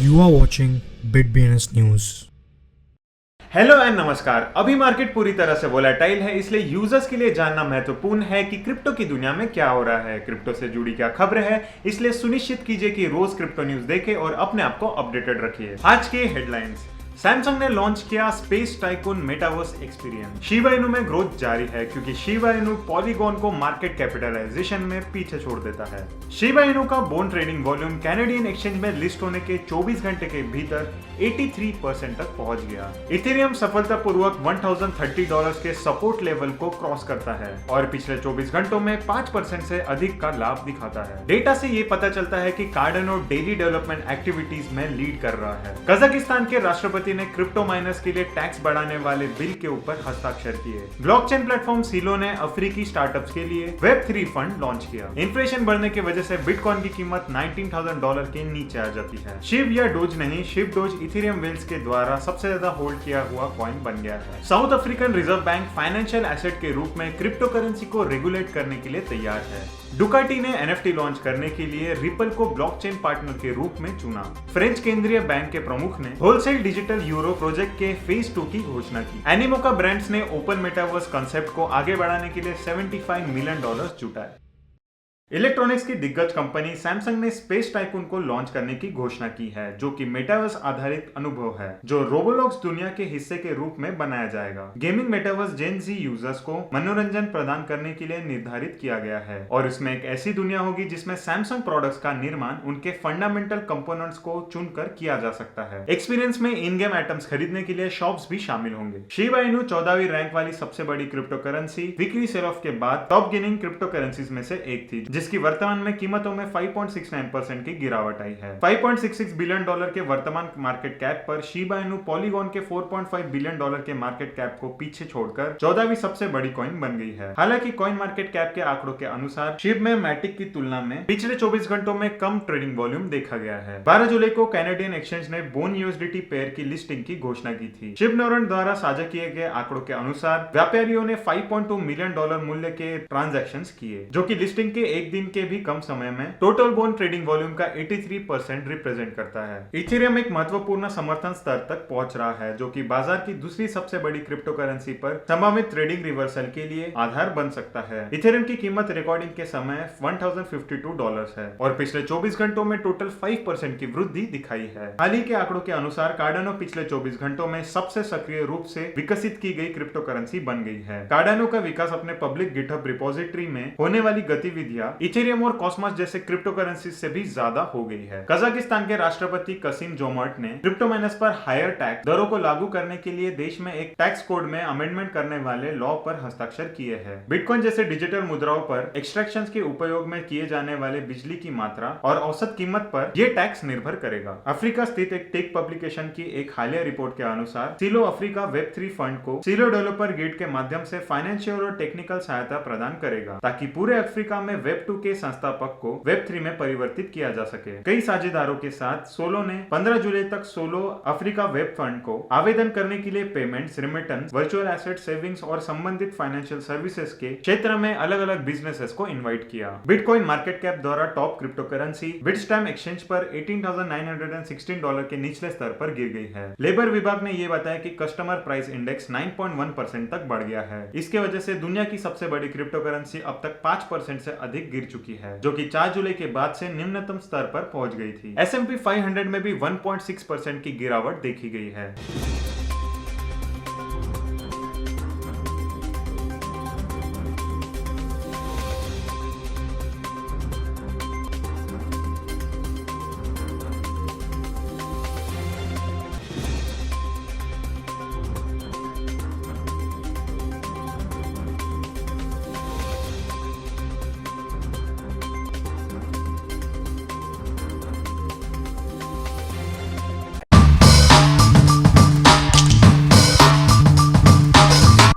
You are watching BitBNS News. Hello and नमस्कार। अभी market पूरी तरह से वोलेटाइल है, इसलिए यूजर्स के लिए जानना महत्वपूर्ण है कि क्रिप्टो की दुनिया में क्या हो रहा है, क्रिप्टो से जुड़ी क्या खबरें हैं। इसलिए सुनिश्चित कीजिए कि रोज क्रिप्टो न्यूज देखें और अपने आप को अपडेटेड रखिए। आज के हेडलाइंस। सैमसंग ने लॉन्च किया space tycoon metaverse experience. Shiba Inu में ग्रोथ जारी है क्योंकि शिबा इनू पॉलीगॉन को मार्केट कैपिटलाइजेशन में पीछे छोड़ देता है। शिबा इनू का bone trading volume Canadian exchange में लिस्ट होने के 24 घंटे के भीतर 83% तक पहुंच गया। इथेरियम सफलतापूर्वक $1030 के सपोर्ट लेवल को क्रॉस करता है और पिछले 24 घंटों में 5% से अधिक का लाभ दिखाता है। डेटा से ये पता चलता है कि कार्डानो डेली डेवलपमेंट एक्टिविटीज में लीड कर रहा है। कजाकिस्तान के राष्ट्रपति ने क्रिप्टो माइनर्स के लिए टैक्स बढ़ाने वाले बिल के ऊपर हस्ताक्षर किए। ब्लॉकचेन प्लेटफॉर्म सिलो ने अफ्रीकी स्टार्टअप्स के लिए वेब3 फंड लॉन्च किया। इन्फ्लेशन बढ़ने की वजह से बिटकॉइन की कीमत $19,000 के नीचे आ जाती है। शिव या डोज नहीं, शिव डोज इथेरियम वेल्स के द्वारा सबसे ज्यादा होल्ड किया हुआ कॉइन बन गया है। South African reserve bank financial asset के रूप में क्रिप्टो करेंसी को रेगुलेट करने के लिए तैयार है। डुकाटी ने एनएफटी लॉन्च करने के लिए रिपल को ब्लॉकचेन पार्टनर के रूप में चुना। फ्रेंच केंद्रीय बैंक के प्रमुख ने होलसेल डिजिटल यूरो प्रोजेक्ट के फेज 2 की घोषणा की। एनिमोका ब्रांड्स ने ओपन मेटावर्स कंसेप्ट को आगे बढ़ाने के लिए $75 मिलियन जुटाए। इलेक्ट्रॉनिक्स की दिग्गज कंपनी सैमसंग ने स्पेस टाइकून को लॉन्च करने की घोषणा की है, जो कि मेटावर्स आधारित अनुभव है जो रोबोलॉक्स दुनिया के हिस्से के रूप में बनाया जाएगा। गेमिंग मेटावर्स जेन जी यूजर्स को मनोरंजन प्रदान करने के लिए निर्धारित किया गया है और इसमें एक ऐसी दुनिया होगी जिसमें सैमसंग प्रोडक्ट्स का निर्माण उनके फंडामेंटल कंपोनेंट्स को चुनकर किया जा सकता है। एक्सपीरियंस में इन गेम आइटम्स खरीदने के लिए शॉप्स भी शामिल होंगे। शिबा इनू 14वीं रैंक वाली सबसे बड़ी crypto currency weekly sell off के बाद टॉप गेनिंग क्रिप्टो करेंसीज में से एक थी, जिसकी वर्तमान में कीमतों में 5.69% की गिरावट आई है। $5.66 बिलियन के वर्तमान मार्केट कैप पर शिबा इनू पॉलीगॉन के $4.5 बिलियन के मार्केट कैप को पीछे छोड़कर 14वीं सबसे बड़ी कॉइन बन गई है। हालांकि कॉइन मार्केट कैप के आंकड़ों के अनुसार शिब में मैटिक की तुलना में पिछले 24 घंटों में कम ट्रेडिंग वॉल्यूम देखा गया है। 12 जुलाई को कैनेडियन एक्सचेंज ने बोन यूएसडीटी पेयर की लिस्टिंग की घोषणा की थी। शिब नोरेंट द्वारा साझा किए गए आंकड़ों के अनुसार व्यापारियों ने $5.2 मिलियन मूल्य के ट्रांजैक्शन किए, जो कि लिस्टिंग के एक दिन के भी कम समय में टोटल बोन ट्रेडिंग वॉल्यूम का 83% रिप्रेजेंट करता है। इथेरियम एक महत्वपूर्ण समर्थन स्तर तक पहुंच रहा है, जो कि बाजार की दूसरी सबसे बड़ी क्रिप्टो करेंसी पर संभावित ट्रेडिंग रिवर्सल के लिए आधार बन सकता है। इथेरियम की कीमत रिकॉर्डिंग के समय $1052 है और पिछले 24 घंटों में टोटल 5% की वृद्धि दिखाई है। हाल ही के आंकड़ों के अनुसार कार्डानो पिछले 24 घंटों में सबसे सक्रिय रूप से विकसित की गई क्रिप्टो करेंसी बन गई है। कार्डानो का विकास अपने पब्लिक गिटहब रिपोजिटरी में होने वाली गतिविधियां इथेरियम और कॉस्मोस जैसे क्रिप्टो करेंसी से भी ज्यादा हो गई है। कजाकिस्तान के राष्ट्रपति कसीम जोमर्ट ने क्रिप्टो माइनर्स पर हायर टैक्स दरों को लागू करने के लिए देश में एक टैक्स कोड में अमेंडमेंट करने वाले लॉ पर हस्ताक्षर किए हैं। बिटकॉइन जैसे डिजिटल मुद्राओं पर एक्सट्रैक्शंस के उपयोग में किए जाने वाले बिजली की मात्रा और औसत कीमत पर यह टैक्स निर्भर करेगा। अफ्रीका स्थित एक टेक पब्लिकेशन की एक हालिया रिपोर्ट के अनुसार सिलो अफ्रीका वेब3 फंड को सिलो डेवलपर गेट के माध्यम से फाइनेंशियल और टेक्निकल सहायता प्रदान करेगा, ताकि पूरे अफ्रीका में वेब2 के संस्थापक को वेब3 में परिवर्तित किया जा सके। कई साझेदारों के साथ सोलो ने 15 जुलाई तक सोलो अफ्रीका वेब फंड को आवेदन करने के लिए payments, remittance, virtual asset savings और संबंधित फाइनेंशियल सर्विसेज के क्षेत्र में अलग अलग बिजनेसेस को इनवाइट किया। बिटकॉइन मार्केट कैप द्वारा टॉप क्रिप्टो करेंसी बिटस्टैम एक्सचेंज पर $18,916 के निचले स्तर पर गिर गई है। लेबर विभाग ने यह बताया कि कस्टमर प्राइस इंडेक्स 9.1% तक बढ़ गया है। इसके वजह से दुनिया की सबसे बड़ी क्रिप्टो करेंसी अब तक 5% से अधिक गिर चुकी है, जो कि 4 जुलाई के बाद से निम्नतम स्तर पर पहुंच गई थी। S&P 500 में भी 1.6% की गिरावट देखी गई है।